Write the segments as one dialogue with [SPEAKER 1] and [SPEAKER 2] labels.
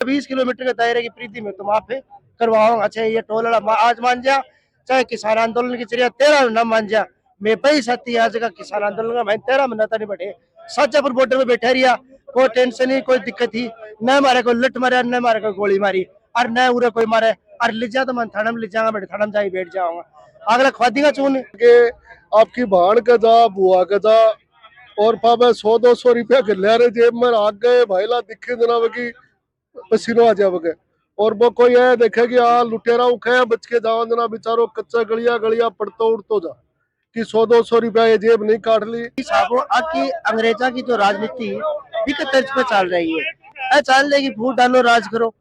[SPEAKER 1] 20 kilometre के दायरे की प्रीति में तो वहाँ पे करवाऊंगा, चाहे ये टोल वाला आज मान जा, चाहे किसान आंदोलन की जरिए 13 न मान जा। मैं भाई साथी आज का किसान आंदोलन का मैं 13 महीना नहीं बैठे शाजापुर बॉर्डर में बैठा रिया, कोई टेंशन नहीं, कोई दिक्कत ही न मारे, कोई लट मारे न मारे, कोई गोली मारी और न उरे कोई मारे और ले जा तो मैं थाना में ले जाऊंगा, बैठे थाना में जाके बैठ जाऊंगा, अगला खवादीगा चून
[SPEAKER 2] के आपकी भाण का जा बुआ का जा और पावे 100-200 रुपया ले रहे जेब में आ गए भाईला दिखे जनाब की पसीनो आ जावे। और वो कोई है देखे कि हाँ लुटेरा उखे बच के जाओ जना बेचारो कच्चा गलिया गलिया पड़तो उड़तो जा कि 100-200 रुपया ये जेब नहीं काट ली।
[SPEAKER 1] आकी अंग्रेजा की जो राजनीति विकट तर्ज पे चल रही है, चल रही फूट डालो राज करो।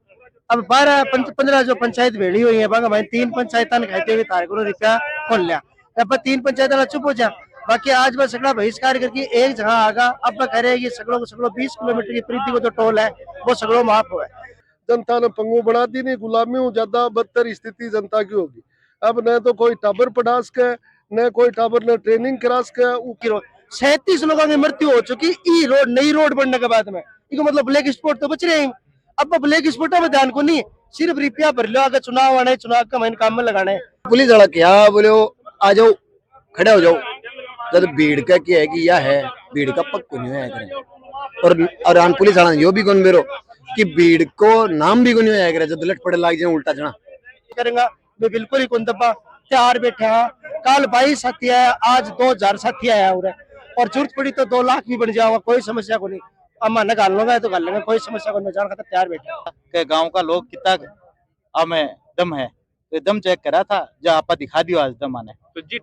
[SPEAKER 1] अब 12-15 जो पंचायत भेड़ी हुई है भाई 3 पंचायत कहते हुए तार करो रुपया खोल लिया, अब 3 पंचायत चुप हो जा। बाकी आज बस सगड़ा बहिष्कार करके एक जगह आगा, अब कह रहे कि सगड़ों 20 किलोमीटर की प्रीति को जो टोल है वो सगड़ों माफ हुआ है।
[SPEAKER 2] जनता ने पंगू बना दी, नहीं गुलामी हूँ ज्यादा बदतर स्थिति जनता की होगी। अब न तो कोई टाबर पढ़ास के न कोई टाबर ने ट्रेनिंग करास के।
[SPEAKER 1] 37 लोगों की मृत्यु हो चुकी ई रोड नई रोड बनने के बाद में, इसको मतलब ब्लैक स्पॉट तो बच रहे हैं। अब ब्लैक स्पॉट में ध्यान को नहीं, सिर्फ रुपया भर लो, अगर चुनाव आने चुनाव का महीने काम में लगाना है।
[SPEAKER 3] पुलिस वाला क्या बोले आ जाओ खड़े हो जाओ, जब भीड़ का क्या है कि यह है भीड़ का पक्को नहीं है करें। और आन पुलिस वाला यो भी कौन बेरो कि भीड़ को नाम भी नहीं आया करे, जब लट पड़े लाग जाए उल्टा चढ़ा
[SPEAKER 1] करेंगा मैं बिल्कुल ही कौन दबा तैयार बैठे हाँ। कल 22 साथी आया, आज 2000 साथी आया और जरूरत पड़ी तो 2 लाख भी बन जाऊंगा, कोई समस्या को नहीं। अम्मा न गाल लूंगा तो गाल लेंगे, कोई समस्या को नहीं, जान खातर तैयार बैठे।
[SPEAKER 4] गाँव का लोग कितना हमें दम है, तो दम चेक करा था जो आपा दिखा दियो आज दम आने। तो जी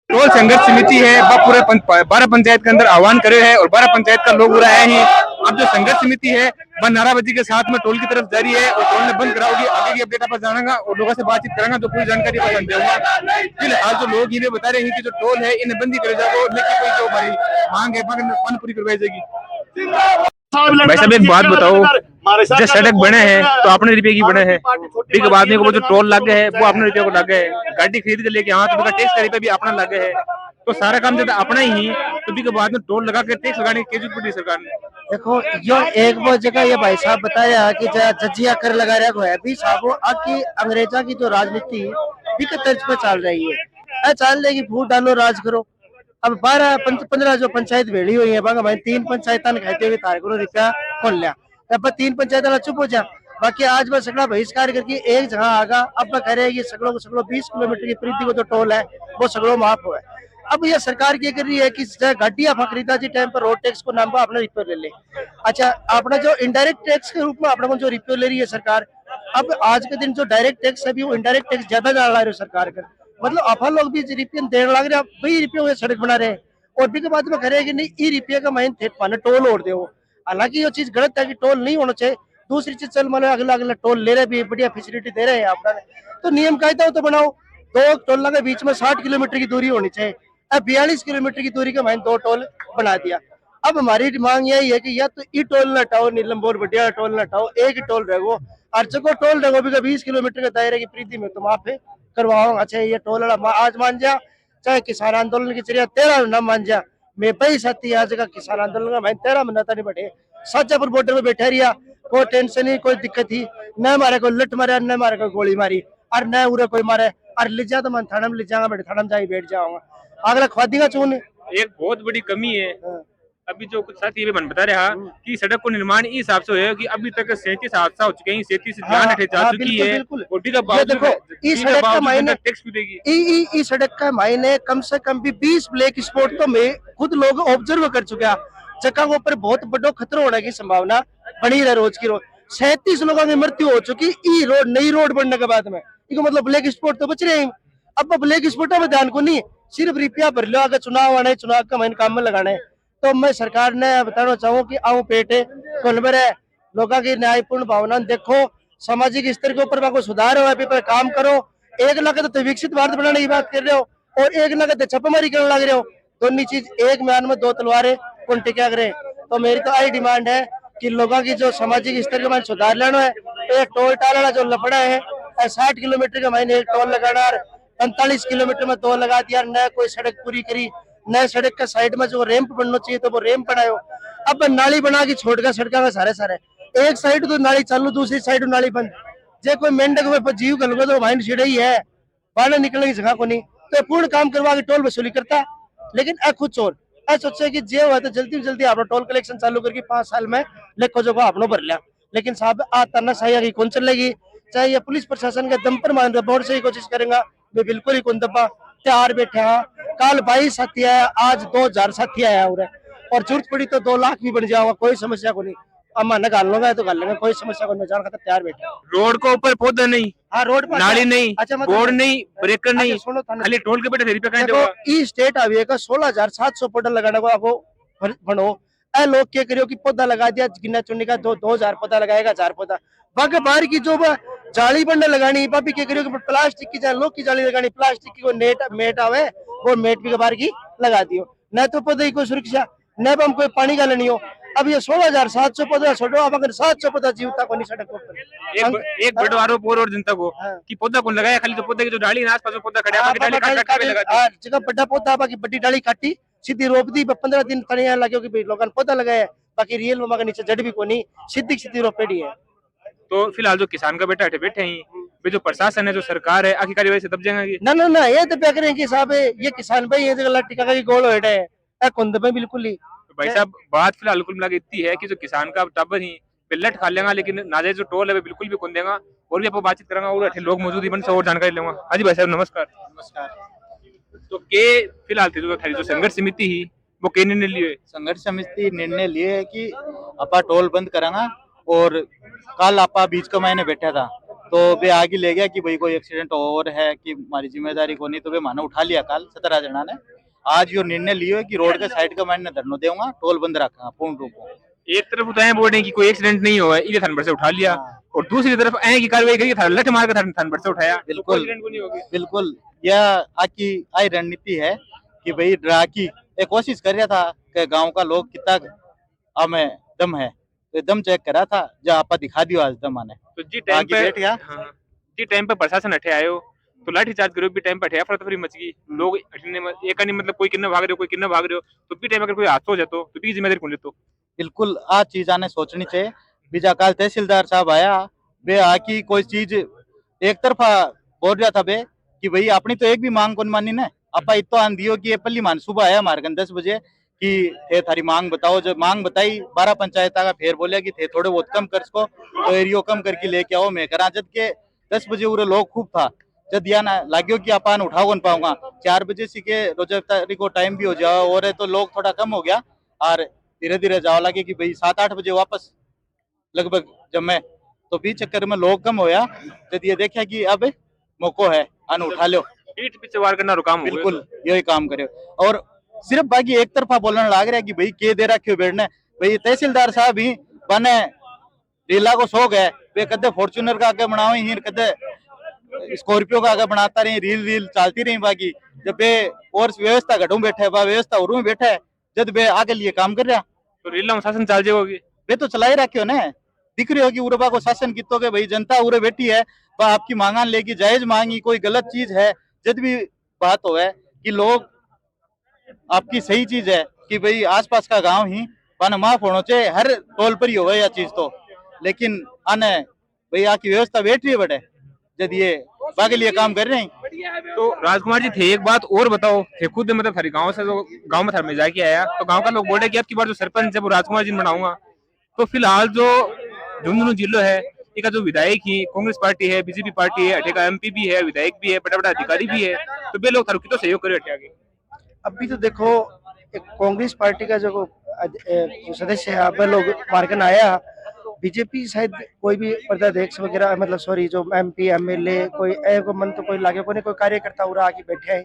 [SPEAKER 5] टोल संघर्ष समिति है वह पूरे 12 पंचायत के अंदर आह्वान करे है और 12 पंचायत का लोग बुरा है ही। अब जो संघर्ष समिति है वह नाराबाजी के साथ में टोल की तरफ जारी है और टोल ने बंद कराओगी। आगे की अपडेट आप जानेगा और लोगों से बातचीत करेंगे तो पूरी जानकारी पसंद देगा। फिलहाल जो लोग इन्हें बता रहे हैं कि जो टोल है इन्हें बंदी करे जाओ, लेकिन कोई जो हमारी मांग है पूरी करवाई जाएगी। भाई साहब एक बात बताओ, जो सड़क बने हैं तो अपने रुपये की बने हैं, ठीक है बाद में वो जो टोल लगे है वो अपने रुपये को लगे है, गाड़ी खरीद के लेके हाँ तो टैक्स का रुपया भी अपना लगे है, तो सारा काम ज्यादा अपना ही तो भी के बाद में टोल लगा के टैक्स लगाने की जरूरत पड़ी सरकार ने।
[SPEAKER 1] देखो जो एक वो जगह ये भाई साहब बताया कि जजिया कर लगा रहा है भी साहब, आकी अंग्रेजा की जो राजनीति विकट तर्ज पे चल रही है, चल रही फूट डालो राज करो। अब 12-15 जो पंचायत भेड़ी हुई है भाई 3 पंचायत कहते हुए तार करो रुपया खोल लिया, अब 3 पंचायत चुप हो जा। बाकी आज बस सगड़ा बहिष्कार करके एक जगह आगा, अब कह रहे हैं कि सगड़ों 20 किलोमीटर की प्रीति को जो टोल है वो सगड़ों माफ हुआ है। अब ये सरकार क्या कर रही है कि गाड़िया खरीदा जी टाइम पर रोड टैक्स को नाम पर अपना रिपेयर ले ले। अच्छा अपना जो इनडायरेक्ट टैक्स के रूप में अपने को जो रिपेयर ले रही है सरकार, अब आज के दिन जो डायरेक्ट टैक्स है वो इनडायरेक्ट टैक्स ज्यादा डाल रहा है सरकार का, मतलब आप लोग भी रिपेयर देने लग रहे, वही रिपेयर सड़क बना रहे हैं और भी के बाद में कह कि नहीं ई रिपेयर का माइन थे पाने टोल और दो। हालांकि ये चीज गलत है कि टोल नहीं होना चाहिए। दूसरी चीज चल मतलब अगला अगला टोल ले रहे भी बढ़िया फैसिलिटी दे रहे हैं आपका, तो नियम कायदा तो बनाओ। 2 टोल के बीच में 60 किलोमीटर की दूरी होनी चाहिए, अब 42 किलोमीटर की दूरी का माइन 2 टोल बना दिया। अब हमारी मांग यही है कि या तो ई टोल न हटाओ, नीलमबोर बढ़िया टोल न हटाओ, एक ही टोल रहो और जगह टोल रहो भी 20 किलोमीटर के दायरे की प्रीति में तो वहाँ पे करवाऊंगा, चाहे ये टोल वाला आज मान जा, चाहे किसान आंदोलन की जरिए 13 न मान जा। मैं भाई साथी आज का किसान आंदोलन का मैं 13 महीना नहीं बैठे शाजापुर बॉर्डर में बैठा रिया, कोई टेंशन नहीं, कोई दिक्कत ही न मारे, कोई लट मारे न मारे, कोई गोली मारी और न उरे कोई मारे और ले जा तो मैं थाना में ले जाऊंगा, बैठे थाना में जाके बैठ जाऊंगा, अगला खवादीगा चून।
[SPEAKER 5] एक बहुत बड़ी कमी है अभी जो कुछ साथी ये मन बता रहा कि सड़क को निर्माण इस हिसाब से है कि अभी तक 37 हादसा हो चुके हैं, 37 जान हटे जा चुकी है और
[SPEAKER 1] देखो इस सड़क का मायने
[SPEAKER 5] टैक्स भी देगी।
[SPEAKER 1] इस सड़क का मायने कम से कम भी 20 ब्लैक स्पॉट तो मैं खुद लोग ऑब्जर्व कर चुका, जगह के ऊपर बहुत बड़ा खतरा होने की संभावना बनी रहे रोज की रोज। 37 लोगों की मृत्यु हो चुकी ई रोड नई रोड बनने के बाद में, इसको मतलब ब्लैक स्पॉट तो बच रहे हैं। अब ब्लैक स्पॉटों में ध्यान को नहीं, सिर्फ रुपया भर लो, अगर चुनाव आने चुनाव का महीने काम में लगाना है तो मैं सरकार ने बताना चाहूँ कि आओ पेटे कोलबर है लोगों की न्यायपूर्ण भावना देखो, सामाजिक स्तर के ऊपर को सुधार हो पर काम करो। एक लगत तो विकसित भारत बनाने की बात कर रहे हो और एक लगत छापेमारी करने लग रहे हो, दोनों चीज एक म्यान में 2 तलवारें कौन टिका करे। तो मेरी तो आई डिमांड है कि लोगों की जो सामाजिक स्तर के मान सुधार लेना है, एक टोल टाला जो लफड़ा है 60 किलोमीटर के महीने एक टोल लगाना, 45 किलोमीटर में 2 लगा दिया, न कोई सड़क पूरी करी, नए सड़क का साइड में जो रैंप बनना चाहिए तो वो रैंप बनायो। अब नाली बना के छोड़ का सड़का का सारे सारे एक साइड तो नाली चालू दूसरी साइड नाली बंद जे कोई मेंढक में जीव गलगो तो भाई छिड़ ही है बाहर निकलने की जगह को नहीं तो पूर्ण काम करवा के टोल वसूली करता लेकिन ए खुद चोर ए सोचे कि जे हुआ तो जल्दी जल्दी आप टोल कलेक्शन चालू करके 5 साल में लेखो जो अपनो भर लिया लेकिन साहब आ तानाशाही की कौन चलेगी चाहे ये पुलिस प्रशासन के दम पर मान बोर्ड से ही कोशिश करेगा वे बिल्कुल ही कौन दबा तैयार बैठे हैं कल 22 साथी आया आज 2000 साथी आया और जरूरत पड़ी तो 2 लाख भी बन जाएगा कोई समस्या को नहीं अम्मा न गाल लूंगा तो गाल लेंगे कोई समस्या को नहीं जान खातर तैयार बैठे
[SPEAKER 5] रोड को ऊपर पौधा नहीं,
[SPEAKER 1] हाँ रोड पर
[SPEAKER 5] नाली नहीं,
[SPEAKER 1] अच्छा
[SPEAKER 5] बोर्ड नहीं, ब्रेकर नहीं,
[SPEAKER 1] अच्छा, सुनो थाने
[SPEAKER 5] खाली टोल के बेटे रुपया कहीं
[SPEAKER 1] देखो ई स्टेट आवेगा 16,700 पौधा लगाने को आपको बनो ए लोग क्या करियो कि पौधा लगा दिया गिना चुनने का 2,000 पौधा लगाएगा 1000 पौधा बाकी बाहर की जो जाली बनने लगानी पापी क्या करियो कि प्लास्टिक की लोग की जाली लगानी प्लास्टिक की वो नेट मेट आवे वो मेट भी बाहर की लगा दियो न तो पौधे की कोई सुरक्षा न हम कोई पानी का लेनी हो अब ये 16,700 पौधा छोड़ो अब अगर 700 पौधा जीवता को नहीं सड़क पर
[SPEAKER 5] एक बड़ो आरोप और जनता को
[SPEAKER 1] हाँ।
[SPEAKER 5] कि पौधा कौन लगाया, खाली तो पौधे की जो डाली है आसपास पौधा खड़ा है, बाकी डाली काट के लगा दी।
[SPEAKER 1] जगह बड़ा पौधा बाकी बड़ी डाली काटी सीधी रोप दी 15 दिन तनिया लगे कि लोगों ने पौधा लगाया बाकी रियल में नीचे जड़ भी को नहीं सीधी सीधी रोपेड़ी है।
[SPEAKER 5] तो फिलहाल जो किसान का बेटा अठे बैठे हैं वे जो प्रशासन है जो सरकार है आखिर कार्रवाई से दब जाएंगे।
[SPEAKER 1] ना ये तो क्या करें कि साहब ये किसान भाई ये जगह टिका की गोल होटे है कुंद में बिल्कुल ही
[SPEAKER 5] भाई साहब बात फिलहाल कुल मिला के इतनी है कि जो किसान का टब्बर ही पिल्लट खा लेगा लेकिन नाजायज जो टोल है वो बिल्कुल भी कौन देगा और भी आपको बातचीत करेंगे और अच्छे लोग मौजूद ही बन से और जानकारी लूंगा। हाँ जी भाई साहब नमस्कार। तो के फिलहाल जो संघर्ष समिति ही वो के निर्णय लिए
[SPEAKER 4] संघर्ष समिति निर्णय लिए है कि आपा टोल बंद करांगा और कल आपा बीच का महीने बैठा था तो वे आगे ले गया कि भाई कोई एक्सीडेंट और है कि हमारी जिम्मेदारी को नहीं तो वे मानो उठा लिया कल 17 जना ने आज यो निर्णय लियो है कि रोड के साइड का मैंने धरनो दूंगा टोल बंद रखा पूर्ण रूप में।
[SPEAKER 5] एक तरफ बताए बोर्ड की कोई एक्सीडेंट नहीं हुआ है थान पर से उठा लिया और दूसरी तरफ ऐ की कार्रवाई करी था लठ मार कर थान पर से उठाया।
[SPEAKER 4] बिल्कुल बिल्कुल यह आकी आई रणनीति है कि भाई डरा की एक कोशिश कर रहा था कि गांव का लोग कितना हमें दम है तो दम चेक करा था जो आपा दिखा दियो आज दम आने
[SPEAKER 5] तो जी टाइम पे
[SPEAKER 4] बैठ गया
[SPEAKER 5] जी टाइम पे प्रशासन हटे आयो तो लाठी चार्ज करो भी टाइम पे हटे अफरा-तफरी मच गई लोग हटने में एक नहीं मतलब कोई किन्ना भाग रहे हो कोई किन्ना भाग रहे हो तो भी टाइम अगर कोई हादसा हो जातो तो भी जिम्मेदारी कौन लेतो।
[SPEAKER 4] बिल्कुल आ चीज आने सोचनी चाहिए बीजा काल तहसीलदार साहब आया वे आकी कोई चीज एक तरफा बोल रहा था बे कि भाई अपनी तो एक भी मांग कौन मानी ने आपा इतो आन दियो कि ये पल्ली मान सुबह आया हमारे कन 10 बजे कि थे थारी मांग बताओ जब मांग बताई 12 पंचायत का फिर बोले कि थे थोड़े बहुत कम कर सको तो एरियो कम करके लेके आओ मैं करा जब के 10 बजे उरे लोग खूब था जब या ना लाग्यो कि अपन उठाओ कौन पाऊंगा 4 बजे से के रोजारी को टाइम भी हो जाओ और तो लोग थोड़ा कम हो गया और धीरे धीरे जाओ लगे कि भाई 7-8 बजे वापस लगभग जब मैं तो बीच चक्कर में लोग कम होया जब ये देखा कि अब मौको है अन उठा लो
[SPEAKER 5] पीठ पीछे वार करना रुकाम
[SPEAKER 4] बिल्कुल यही काम करे और सिर्फ बाकी एक तरफा बोलने लग रहा है कि भाई के दे रखे हो बैठने भाई तहसीलदार साहब ही बने रीला को शौक है वे कदे फॉर्च्यूनर का आगे बनाओ ही कदे स्कॉर्पियो का आगे बनाता रही रील चलती रही बाकी जब वे और व्यवस्था घटू बैठे व्यवस्था और बैठा है जब वे आगे लिए काम कर रहा
[SPEAKER 5] तो रीला में शासन चल जाएगी
[SPEAKER 4] वे तो चला ही रखे हो ना दिख रही होगी उरबा को शासन कितो के भाई जनता उरे बैठी है वह आपकी मांगा लेगी जायज मांगी कोई गलत चीज है जब भी बात हो है कि लोग आपकी सही चीज है कि भाई आसपास का गांव ही पाना माफ होना चाहिए हर टोल पर ही हो यह चीज तो लेकिन आने भाई आपकी व्यवस्था बैठ रही है बड़े जब ये बाकी लिए काम कर रहे हैं।
[SPEAKER 5] तो राजकुमार जी थे एक बात और बताओ थे खुद मतलब थारी गांव से जो गांव में थार में जाके आया तो गांव का लोग बोल रहे कि अब की बार जो सरपंच है वो राजकुमार जी बनाऊंगा तो फिलहाल जो झुंझुनू जिलो है इसका जो विधायक ही कांग्रेस पार्टी है बीजेपी पार्टी है अठे का एमपी भी है विधायक भी है बड़ा बड़ा अधिकारी भी है तो वे लोग थारू कितो सहयोग करे अठे आगे।
[SPEAKER 1] अभी तो देखो कांग्रेस पार्टी का जो सदस्य है अब लोग मार्कन आया बीजेपी शायद कोई भी प्रदेश वगैरह मतलब सॉरी जो एमपी एमएलए कोई मन तो कोई लागे कोई कार्यकर्ता उरा आके बैठे है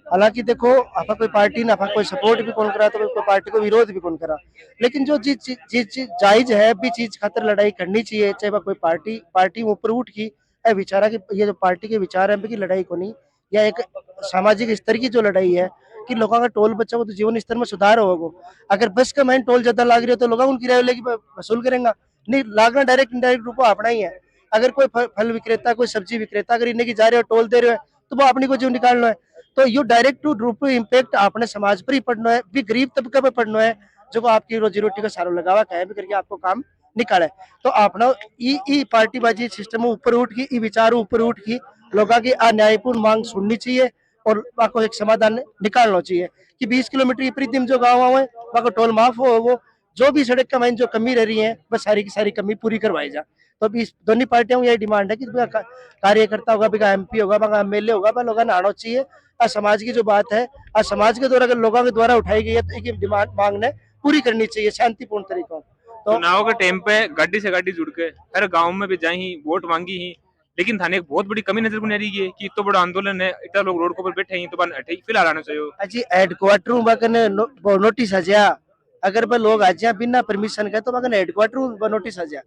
[SPEAKER 1] हालांकि देखो आपा कोई पार्टी ना आपा कोई सपोर्ट भी कौन करा तो कोई पार्टी को विरोध भी कौन करा लेकिन जो चीज जायज है भी चीज खातर लड़ाई करनी चाहिए चाहे कोई पार्टी ऊपर उठ की विचारा की ये जो पार्टी के विचार है की लड़ाई को नहीं या एक सामाजिक स्तर की जो लड़ाई है कि लोगों का टोल बच्चा को तो जीवन स्तर में सुधार होगा अगर बस का मैन टोल ज्यादा लाग रही है तो लोगों को किराया लेके वसूल करेंगे नहीं लागना डायरेक्ट इनडायरेक्ट रूप अपना ही है अगर कोई फल विक्रेता कोई सब्जी विक्रेता अगर इन्हें की जा रहे हो टोल दे रहे हो तो वो अपनी को जीव निकालना है तो ये डायरेक्ट रूप इम्पैक्ट अपने समाज पर ही पड़ना है भी गरीब तबके पे पड़ना है जो आपकी रोजी रोटी का सारो लगावा कहे भी करके आपको काम निकाले। तो आपने ई पार्टीबाजी सिस्टम ऊपर उठ की, ई विचार ऊपर उठ की लोगों की न्यायपूर्ण मांग सुननी चाहिए और आपको एक समाधान निकालना चाहिए कि 20 किलोमीटर की परिधि जो गाँव है वहाँ को टोल माफ हो, वो जो भी सड़क का जो कमी रह रही है वह सारी की सारी कमी पूरी करवाई जाए। तो अभी इस दोनों पार्टियों की यही डिमांड है कि कार्यकर्ता होगा, बिका MP होगा, बिका MLA होगा, वह लोगों ने आना चाहिए। आज समाज की जो बात है, आज समाज के द्वारा अगर लोगों के द्वारा उठाई गई है तो एक डिमांड मांग ने पूरी करनी चाहिए शांतिपूर्ण तरीकों। तो
[SPEAKER 5] चुनाव के टाइम पे गाड़ी से गाड़ी जुड़ के हर गांव में भी जाई ही वोट मांगी ही, लेकिन थाने एक बहुत बड़ी कमी नजर को आ रही है कि इतना बड़ा आंदोलन है, इतना लोग रोड के ऊपर बैठे हैं, तो बन हटे फिलहाल आना चाहिए।
[SPEAKER 1] अजी हेडक्वार्टर बकने नोटिस आ जा, अगर वह लोग आ जाए बिना परमिशन के तो बकने हेडक्वार्टर नोटिस आ जा।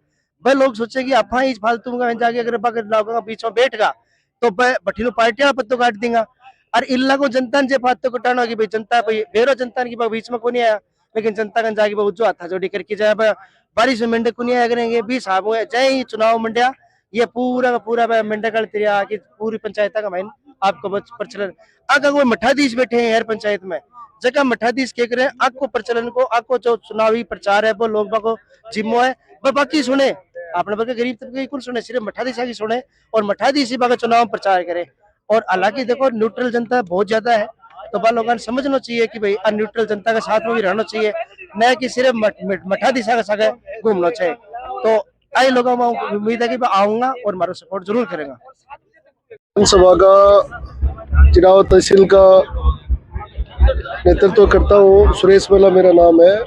[SPEAKER 1] वह लोग सोचे कि आप इस फालतू में जाके अगर लोगों के बीच में बैठ गा तो बठिनो पार्टियां पत्तो काट देगा। और इल्ला को जनता ने फातो कटाना कि भाई जनता बेरो जनता की बीच में कोनी आया, लेकिन जनता का जाके बहुत जो हाथा जोड़ी करके जाए बारिश में मंडे कुनी आया करेंगे भी साहब जय ही चुनाव मंडिया ये पूरा का पूरा मंडे का तिरिया कि पूरी पंचायत का माइन आपको प्रचलन अगर वो मठाधीश बैठे हैं हर पंचायत में जगह मठाधीश के करे आपको प्रचलन को आपको जो चुनावी प्रचार है वो लोग को जिम्मो है वह बाकी सुने आपने बल्कि गरीब तबके की सुने, सिर्फ मठाधीश की सुने और मठाधीश ही चुनाव प्रचार करे। और हालांकि देखो न्यूट्रल जनता बहुत ज्यादा है तो वह लोगों ने समझना चाहिए कि भाई न्यूट्रल जनता के साथ में भी रहना चाहिए, न कि सिर्फ मठाधीश के साथ घूमना चाहिए। तो आई लोगों में उम्मीद है कि मैं आऊंगा और हमारा सपोर्ट जरूर करेगा।
[SPEAKER 2] विधानसभा का चिराव तहसील का नेतृत्व करता हूँ, सुरेश मेला मेरा नाम है।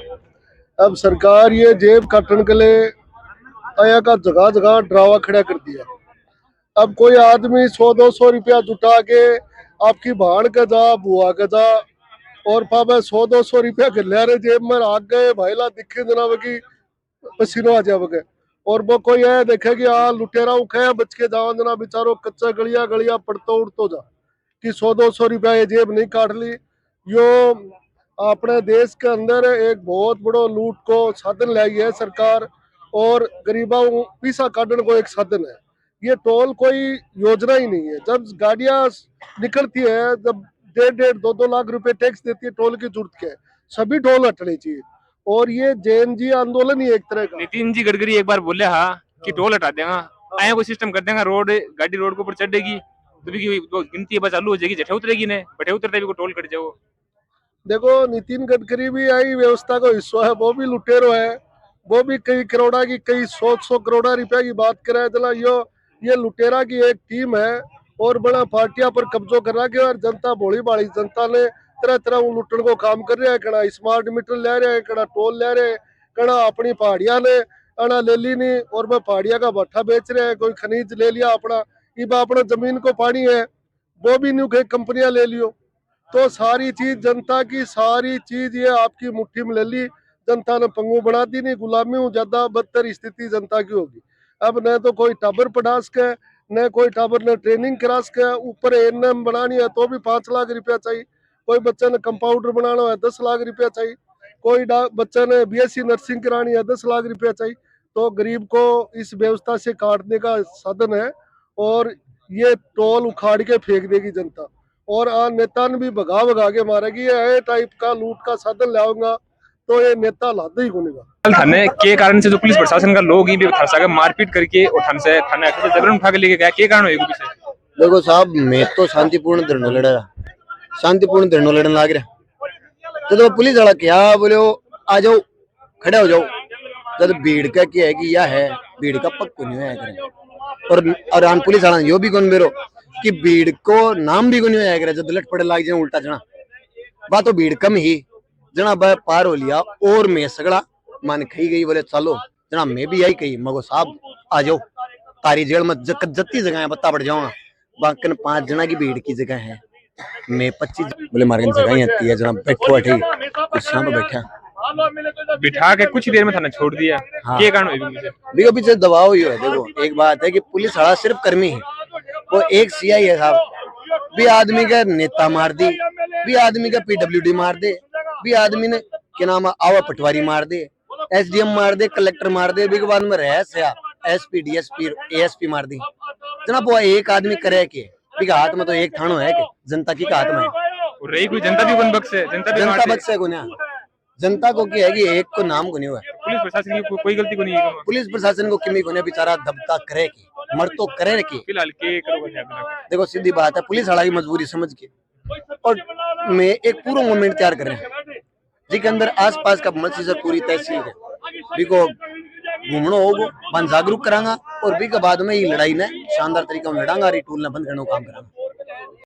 [SPEAKER 2] अब सरकार ये जेब काटने के लिए आया का जगह जगह ड्रावा खड़ा कर दिया। अब कोई आदमी 100-200 रुपया जुटा के आपकी भाड़ का जा बुआ का जा और पापा 100-200 रुपया के ले रहे जेब में आग गए भाईला दिखे जना की पसीनो आ जाओगे। और वो कोई है देखे कि लुटेरा उठे बच के जाओ जना बेचारो कच्चा गलिया गलिया पड़तो उड़तो जा कि 100-200 रुपया ये जेब नहीं काट ली। यो अपने देश के अंदर एक बहुत बड़ो लूट को साधन लाई है सरकार और गरीबों पीछा काटने को एक साधन है। ये टोल कोई योजना ही नहीं है। जब गाड़ियां निकलती है जब 1.5-2 लाख रुपए टैक्स देती है टोल की जरूरत के सभी टोल हटने चाहिए और ये JNG आंदोलन ही एक तरह का।
[SPEAKER 5] नितिन जी गडकरी एक बार बोले हाँ कि टोल हटा देगा, आया कोई सिस्टम कर देगा, गाड़ी रोड के ऊपर चढ़ेगी तो भी गिनती बस चालू हो जाएगी, जठे उतरेगी ने बठे उतरते भी को टोल कट जाओ।
[SPEAKER 2] देखो नितिन गडकरी भी आई व्यवस्था का हिस्सा है, वो भी लुटेरो है, वो भी कई करोड़ा की कई 100 करोड़ा रुपया की बात करे चला। ये लुटेरा की एक टीम है और बड़ा पार्टियां पर कब्जो कर रहा है और जनता भोली भाली जनता ने तरह तरह लुटन को काम कर रहा है। कड़ा स्मार्ट मीटर ले रहे हैं, कड़ा टोल ले रहे हैं, कड़ा अपनी पहाड़ियां ने अना ले ली नहीं और वह पहाड़िया का भट्ठा बेच रहे हैं। कोई खनिज ले लिया अपना, इब अपना जमीन को पानी है वो भी नहीं कंपनियां ले लियो। तो सारी चीज जनता की सारी चीज ये आपकी मुट्ठी में ले ली, जनता ने पंगू बना दी। नहीं गुलामी हूँ ज्यादा बदतर स्थिति जनता की होगी। अब न तो कोई टाबर पढ़ा सके न कोई टाबर ने ट्रेनिंग करा सके, ऊपर ANM बनानी है तो भी 5 लाख रुपया चाहिए, कोई बच्चे ने कंपाउंडर बनाना है 10 लाख रुपया चाहिए, कोई बच्चे ने BSc नर्सिंग करानी है 10 लाख रुपया चाहिए। तो गरीब को इस व्यवस्था से काटने का साधन है और ये टोल उखाड़ के फेंक देगी जनता और नेता ने भी भगा के मारेगी। ये टाइप का लूट का साधन लाऊंगा तो ये नेता लादा ही कोनेगा।
[SPEAKER 5] थाने के कारण से जो पुलिस प्रशासन का लोग ही भी मारपीट करके और थाने से थाने जबरन उठा के लेके गया, क्या कारण होगा पीछे?
[SPEAKER 3] देखो साहब मैं तो शांतिपूर्ण धरना लड़न लाग रहा तो पुलिस वाला क्या बोले आ जाओ खड़े हो जाओ, जब भीड़ का क्या है कि यह है भीड़ का पक्को नहीं है करें। और आन पुलिस वाला यो भी कौन बेरो कि भीड़ को नाम भी कोनी होया करे, जब लट पड़े लाग जाए उल्टा जना बात तो भीड़ कम ही जना बा पार हो लिया और मैं सगड़ा मन खई गई बोले चलो जना मैं भी आई कही मगो साहब आ जाओ तारी जेल में जत्ती जगह है बत्ता बढ़ जाऊंगा बाकन 5 जना की भीड़ की जगह है, मैं 25 बोले मारे जगह ही आती है जना बैठो बैठे कुर्सियां पे बैठा
[SPEAKER 5] बिठा के कुछ देर में थाने छोड़ दिया।
[SPEAKER 3] हाँ।
[SPEAKER 5] क्या कारण होगा पीछे?
[SPEAKER 3] देखो पीछे दबाव ही है। देखो एक बात है कि पुलिस वाला सिर्फ कर्मी है, वो एक CI है साहब भी आदमी का नेता मार दी, भी आदमी का PWD मार दे, भी आदमी ने क्या नाम आवा पटवारी मार दे, SDM मार दे, कलेक्टर मार दे, भी बाद में रहस्य SP DSP ASP मार दी जनाब। वो एक आदमी करे के हाथ में तो एक थानो है कि जनता की हाथ में
[SPEAKER 5] रही कोई जनता भी बन बख्शे, जनता
[SPEAKER 3] बख्शे को ना जनता को क्या है कि एक को नाम को नहीं हुआ है।
[SPEAKER 5] पुलिस प्रशासन की कोई गलती को नहीं है।
[SPEAKER 3] पुलिस प्रशासन को किमी को नहीं बेचारा दबता करे की मर तो करे की।
[SPEAKER 5] फिलहाल के करोगे आप?
[SPEAKER 3] देखो सीधी बात है, पुलिस वाला की मजबूरी समझ के और मैं एक पूरा मूवमेंट तैयार कर रहे हैं जिसके अंदर आसपास का मस्जिद से पूरी तहसील है बिको घूमना होगा बन जागरूक करांगा और भी के बाद में ये लड़ाई ने शानदार तरीका में लड़ांगा और ये टूल ने बंद करने का काम करांगा।